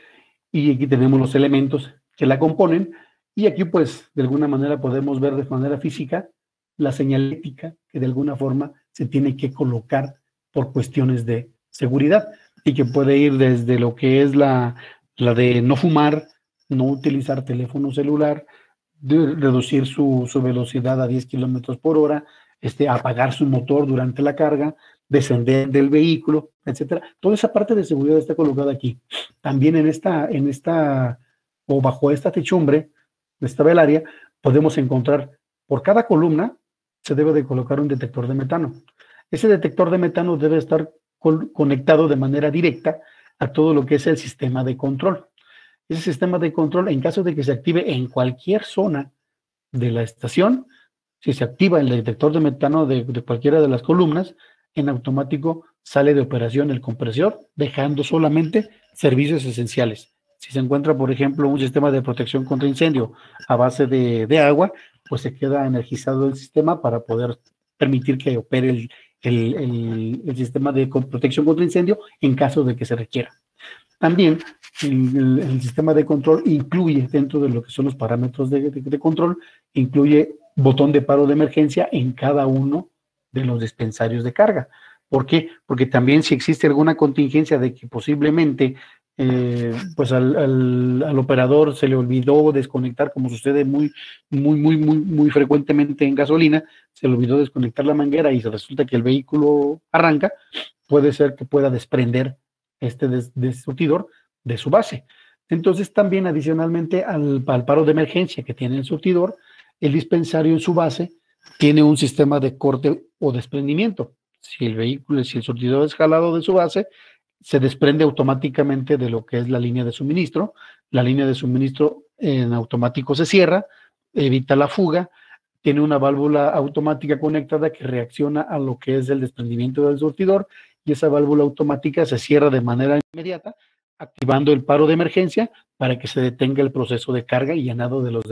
Speaker 1: y aquí tenemos los elementos que la componen y aquí pues de alguna manera podemos ver de manera física la señalética que de alguna forma se tiene que colocar por cuestiones de seguridad y que puede ir desde lo que es la de no fumar, no utilizar teléfono celular, reducir su velocidad a 10 kilómetros por hora, apagar su motor durante la carga, descender del vehículo, etcétera. Toda esa parte de seguridad está colocada aquí. También o bajo esta techumbre, esta velaria, podemos encontrar, por cada columna, se debe de colocar un detector de metano. Ese detector de metano debe estar conectado de manera directa a todo lo que es el sistema de control. Ese sistema de control, en caso de que se active en cualquier zona de la estación, si se activa el detector de metano de cualquiera de las columnas, en automático sale de operación el compresor, dejando solamente servicios esenciales. Si se encuentra, por ejemplo, un sistema de protección contra incendio a base de agua, pues se queda energizado el sistema para poder permitir que opere el sistema de protección contra incendio en caso de que se requiera. También el sistema de control incluye, dentro de lo que son los parámetros de control, incluye botón de paro de emergencia en cada uno de los dispensarios de carga. ¿Por qué? Porque también si existe alguna contingencia de que posiblemente pues al operador se le olvidó desconectar, como sucede muy frecuentemente en gasolina, se le olvidó desconectar la manguera y se resulta que el vehículo arranca, puede ser que pueda desprender surtidor de su base. Entonces también adicionalmente al paro de emergencia que tiene el surtidor, el dispensario en su base tiene un sistema de corte o desprendimiento. Si el surtidor es jalado de su base, se desprende automáticamente de lo que es la línea de suministro. La línea de suministro en automático se cierra, evita la fuga, tiene una válvula automática conectada que reacciona a lo que es el desprendimiento del surtidor y esa válvula automática se cierra de manera inmediata, activando el paro de emergencia para que se detenga el proceso de carga y llenado de los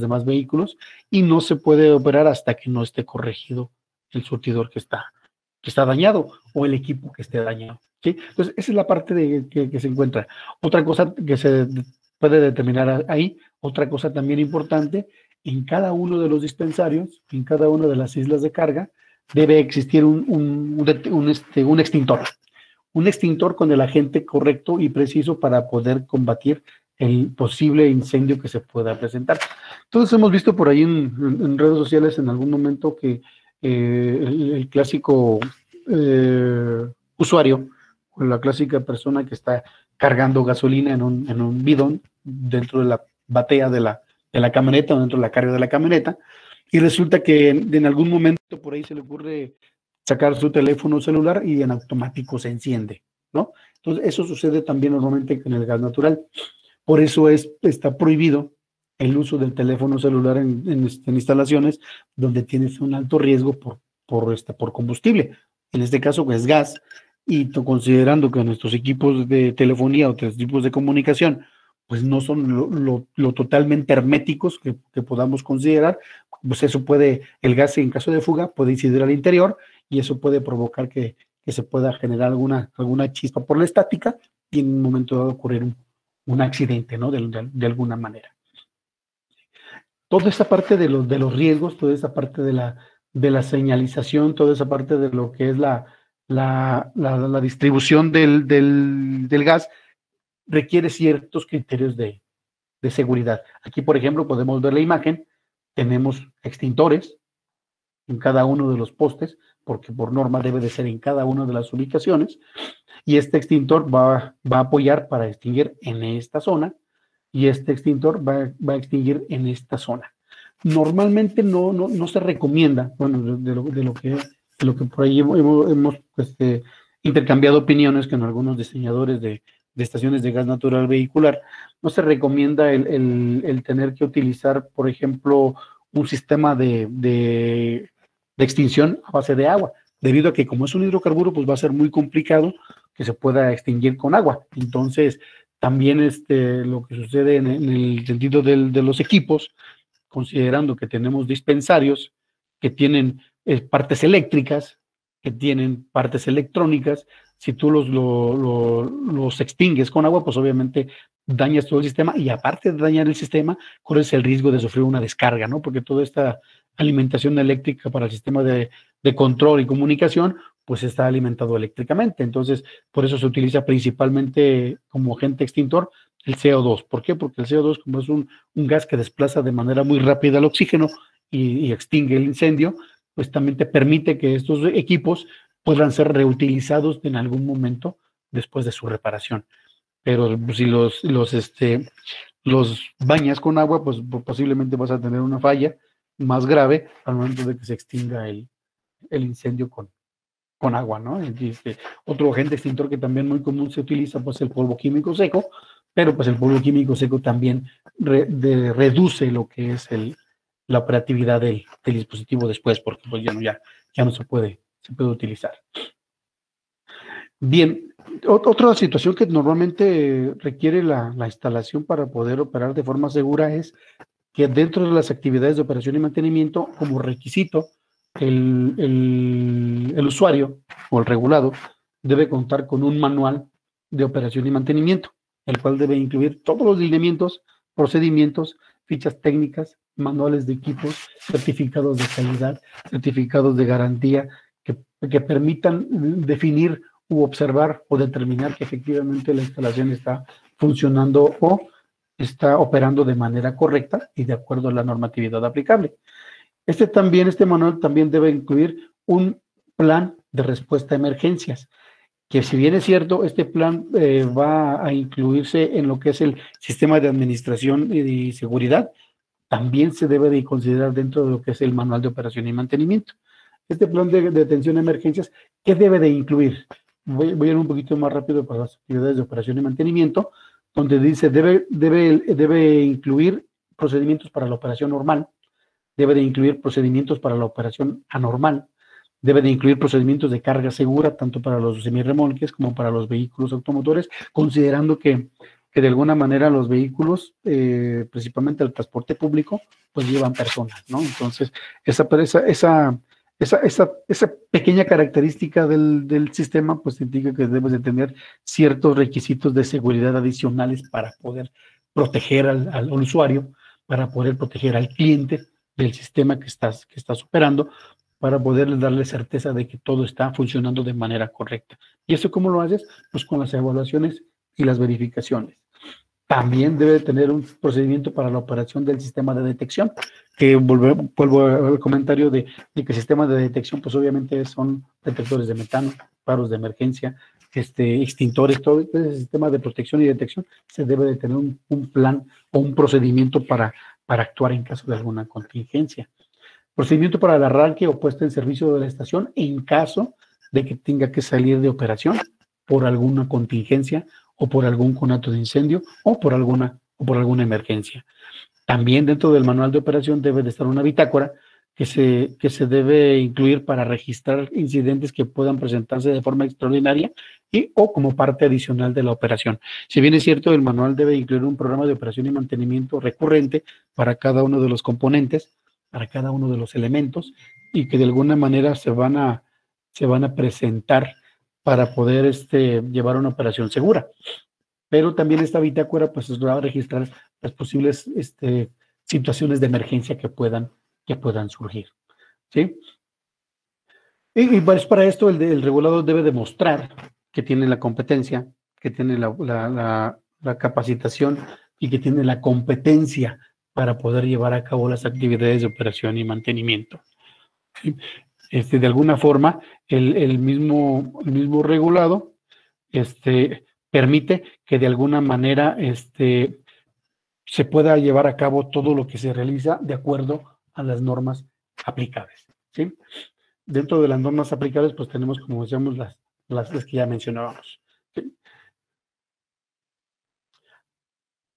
Speaker 1: demás vehículos, y no se puede operar hasta que no esté corregido el surtidor que está dañado o el equipo que esté dañado. ¿Sí? Entonces, esa es la parte que se encuentra. Otra cosa que se puede determinar ahí, otra cosa también importante, en cada uno de los dispensarios, en cada una de las islas de carga, debe existir un extintor. Un extintor con el agente correcto y preciso para poder combatir el posible incendio que se pueda presentar. Todos hemos visto por ahí en redes sociales en algún momento que el clásico usuario, o la clásica persona que está cargando gasolina en un bidón dentro de la batea de la camioneta o dentro de la carga de la camioneta, y resulta que en algún momento por ahí se le ocurre sacar su teléfono celular y en automático se enciende, ¿no? Entonces, eso sucede también normalmente con el gas natural. Por eso está prohibido el uso del teléfono celular en instalaciones donde tienes un alto riesgo por combustible. En este caso es gas, y considerando que nuestros equipos de telefonía o otros tipos de comunicación pues no son lo totalmente herméticos que podamos considerar, pues eso el gas en caso de fuga puede incidir al interior y eso puede provocar que se pueda generar alguna chispa por la estática y en un momento dado ocurrir un accidente, ¿no? De alguna manera. Toda esa parte de los riesgos, toda esa parte de la señalización, toda esa parte de lo que es la distribución del gas, requiere ciertos criterios de seguridad. Aquí, por ejemplo, podemos ver la imagen, tenemos extintores en cada uno de los postes, porque por norma debe de ser en cada una de las ubicaciones, y este extintor va a apoyar para extinguir en esta zona, y este extintor va a extinguir en esta zona. Normalmente no se recomienda, bueno, de lo que por ahí hemos intercambiado opiniones con algunos diseñadores de estaciones de gas natural vehicular, no se recomienda el tener que utilizar, por ejemplo, un sistema de extinción a base de agua, debido a que como es un hidrocarburo, pues va a ser muy complicado que se pueda extinguir con agua. Entonces, también lo que sucede en el sentido de los equipos, considerando que tenemos dispensarios que tienen partes eléctricas, que tienen partes electrónicas, si tú los extingues con agua, pues obviamente dañas todo el sistema y aparte de dañar el sistema, corres el riesgo de sufrir una descarga, ¿no? Porque toda esta alimentación eléctrica para el sistema de control y comunicación, pues está alimentado eléctricamente. Entonces, por eso se utiliza principalmente como agente extintor el CO2. ¿Por qué? Porque el CO2, como es un gas que desplaza de manera muy rápida el oxígeno y extingue el incendio, pues también te permite que estos equipos puedan ser reutilizados en algún momento después de su reparación. Pero si los bañas con agua, pues posiblemente vas a tener una falla más grave al momento de que se extinga el incendio con agua, ¿no? Otro agente extintor que también muy común se utiliza, pues el polvo químico seco, pero pues el polvo químico seco también reduce lo que es la operatividad del dispositivo después, porque pues ya no se puede utilizar. Bien, otra situación que normalmente requiere la instalación para poder operar de forma segura es que dentro de las actividades de operación y mantenimiento, como requisito, el usuario o el regulado debe contar con un manual de operación y mantenimiento, el cual debe incluir todos los lineamientos, procedimientos, fichas técnicas, manuales de equipos, certificados de calidad, certificados de garantía, que permitan definir u observar o determinar que efectivamente la instalación está funcionando o está operando de manera correcta y de acuerdo a la normatividad aplicable. Este manual también debe incluir un plan de respuesta a emergencias, que si bien es cierto, este plan va a incluirse en lo que es el sistema de administración y seguridad, también se debe de considerar dentro de lo que es el manual de operación y mantenimiento. Este plan de atención a emergencias, ¿qué debe de incluir? Voy a ir un poquito más rápido para las actividades de operación y mantenimiento, donde dice debe incluir procedimientos para la operación normal, debe de incluir procedimientos para la operación anormal, debe de incluir procedimientos de carga segura, tanto para los semirremolques como para los vehículos automotores, considerando que de alguna manera los vehículos, principalmente el transporte público, pues llevan personas, ¿no? Entonces, esa pequeña característica del sistema, pues indica que debes de tener ciertos requisitos de seguridad adicionales para poder proteger al usuario, para poder proteger al cliente del sistema que estás operando, para poder darle certeza de que todo está funcionando de manera correcta. ¿Y eso cómo lo haces? Pues con las evaluaciones y las verificaciones. También debe tener un procedimiento para la operación del sistema de detección, que vuelvo al comentario de que el sistema de detección, pues obviamente son detectores de metano, faros de emergencia, extintores, todo ese sistema de protección y detección, se debe de tener un plan o un procedimiento para actuar en caso de alguna contingencia. Procedimiento para el arranque o puesta en servicio de la estación en caso de que tenga que salir de operación por alguna contingencia o por algún conato de incendio o por alguna emergencia. También dentro del manual de operación debe de estar una bitácora que se debe incluir para registrar incidentes que puedan presentarse de forma extraordinaria o como parte adicional de la operación. Si bien es cierto, el manual debe incluir un programa de operación y mantenimiento recurrente para cada uno de los componentes, para cada uno de los elementos, y que de alguna manera se van a presentar para poder llevar una operación segura. Pero también esta bitácora pues va a registrar las posibles situaciones de emergencia que puedan surgir, ¿sí? Y pues para esto el regulador debe demostrar que tiene la competencia, que tiene la capacitación y que tiene la competencia para poder llevar a cabo las actividades de operación y mantenimiento, ¿sí? De alguna forma, el mismo regulado permite que de alguna manera se pueda llevar a cabo todo lo que se realiza de acuerdo a las normas aplicables, ¿sí? Dentro de las normas aplicables, pues tenemos, como decíamos, las que ya mencionábamos, ¿sí?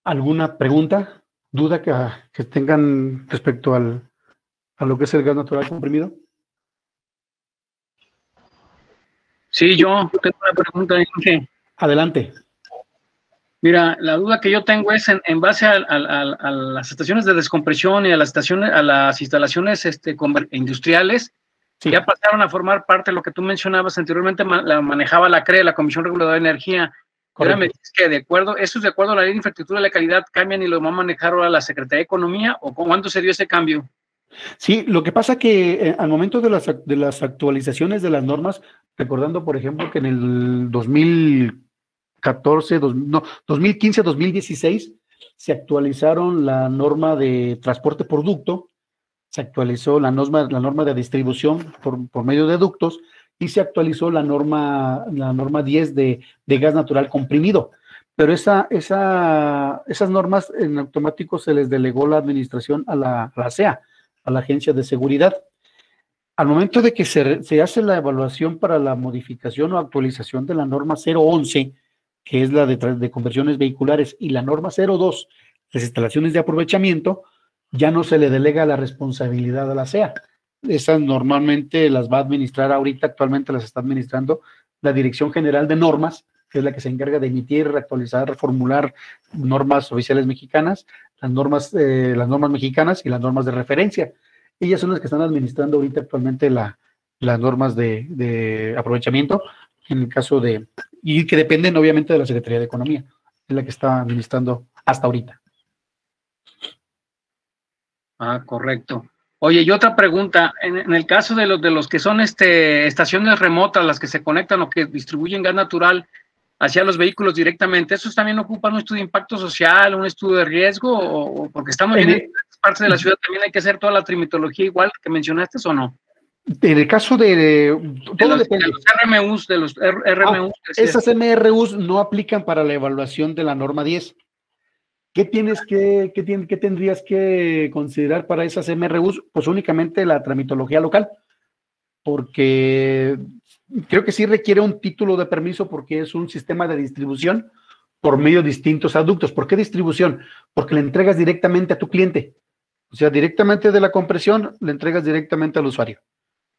Speaker 1: ¿Alguna pregunta, duda que tengan respecto a lo que es el gas natural comprimido?
Speaker 2: Sí, yo tengo una pregunta, Jorge.
Speaker 1: Adelante.
Speaker 2: Mira, la duda que yo tengo es en base a las estaciones de descompresión y a las instalaciones industriales, sí, ya pasaron a formar parte de lo que tú mencionabas anteriormente, la manejaba la CRE, la Comisión Reguladora de Energía. Ahora me dices que eso es de acuerdo a la Ley de Infraestructura de la Calidad, cambian y lo va a manejar ahora la Secretaría de Economía, ¿o cuándo se dio ese cambio?
Speaker 1: Sí, lo que pasa que al momento de las actualizaciones de las normas, recordando, por ejemplo, que en el 2015-2016 se actualizaron la norma de transporte por ducto, se actualizó la norma de distribución por medio de ductos y se actualizó la norma 10 de gas natural comprimido. Pero esas normas en automático se les delegó la administración a la ASEA, a la Agencia de Seguridad. Al momento de que se hace la evaluación para la modificación o actualización de la norma 011, que es la de conversiones vehiculares, y la norma 02, las instalaciones de aprovechamiento, ya no se le delega la responsabilidad a la ASEA. Esas normalmente las va a administrar ahorita, actualmente las está administrando la Dirección General de Normas, que es la que se encarga de emitir, actualizar, reformular normas oficiales mexicanas, las normas mexicanas y las normas de referencia. Ellas son las que están administrando ahorita actualmente las normas de aprovechamiento, en el caso y que dependen obviamente de la Secretaría de Economía, es la que está administrando hasta ahorita.
Speaker 2: Ah, correcto. Oye, y otra pregunta, en el caso de los que son estaciones remotas, las que se conectan o que distribuyen gas natural hacia los vehículos directamente, ¿esos también ocupan un estudio de impacto social, un estudio de riesgo? ¿O porque estamos viendo en otras partes de la ciudad también hay que hacer toda la trimitología igual que mencionaste o no?
Speaker 1: En el caso todo depende.
Speaker 2: De los RMUs.
Speaker 1: Esas MRUs no aplican para la evaluación de la norma 10. ¿Qué tendrías que considerar para esas MRUs? Pues únicamente la tramitología local, porque creo que sí requiere un título de permiso porque es un sistema de distribución por medio de distintos aductos. ¿Por qué distribución? Porque le entregas directamente a tu cliente. O sea, directamente de la compresión le entregas directamente al usuario.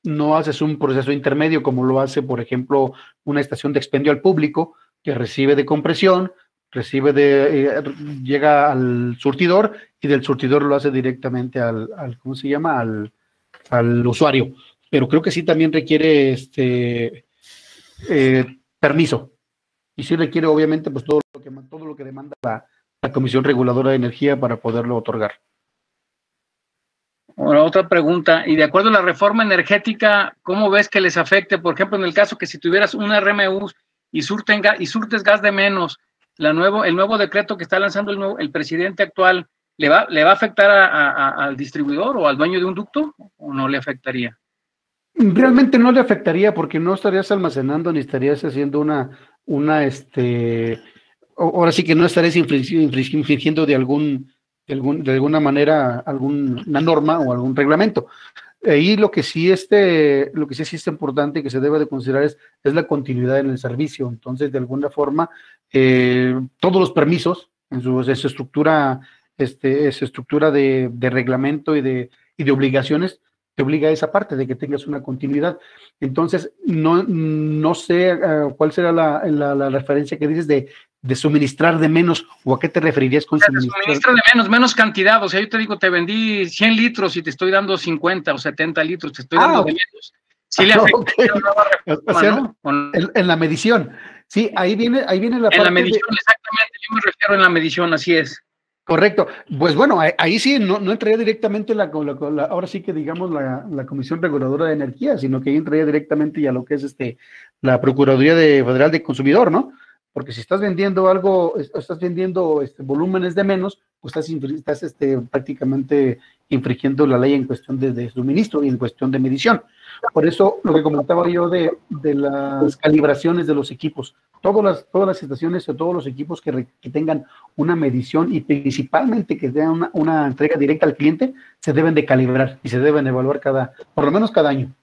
Speaker 1: No haces un proceso intermedio como lo hace, por ejemplo, una estación de expendio al público que recibe de compresión, llega al surtidor y del surtidor lo hace directamente al ¿cómo se llama? Al usuario. Pero creo que sí también requiere permiso. Y sí requiere, obviamente, pues todo lo que demanda la Comisión Reguladora de Energía para poderlo otorgar.
Speaker 2: Ahora, otra pregunta, y de acuerdo a la reforma energética, ¿cómo ves que les afecte? Por ejemplo, en el caso que si tuvieras una RMU y surtes gas de menos, el nuevo decreto que está lanzando el presidente actual, ¿le va a afectar al distribuidor o al dueño de un ducto o no le afectaría?
Speaker 1: Realmente no le afectaría porque no estarías almacenando ni estarías haciendo ahora sí que no estarías infringiendo de alguna manera alguna norma o algún reglamento. Ahí lo que sí es importante y que se debe de considerar es la continuidad en el servicio. Entonces, de alguna forma, todos los permisos en su estructura, de reglamento y de obligaciones, te obliga a esa parte de que tengas una continuidad. Entonces, no sé cuál será la referencia que dices de suministrar de menos, o a qué te referirías con
Speaker 2: suministrar de menos cantidad. O sea, yo te digo, te vendí 100 litros y te estoy dando 50 o 70 litros, te estoy dando de menos. Sí le afecta
Speaker 1: reforma, o sea, ¿no? En la medición. Sí, ahí viene la parte.
Speaker 2: En la medición, exactamente, yo me refiero en la medición, así es.
Speaker 1: Correcto. Pues bueno, ahí sí no entraría directamente ahora sí que digamos la Comisión Reguladora de Energía, sino que ahí entraría directamente ya lo que es la Procuraduría Federal de Consumidor, ¿no? Porque si estás vendiendo volúmenes de menos, pues estás prácticamente infringiendo la ley en cuestión de suministro y en cuestión de medición. Por eso lo que comentaba yo de las calibraciones de los equipos, todas las estaciones o todos los equipos que tengan una medición y principalmente que tengan una entrega directa al cliente, se deben de calibrar y se deben evaluar por lo menos cada año.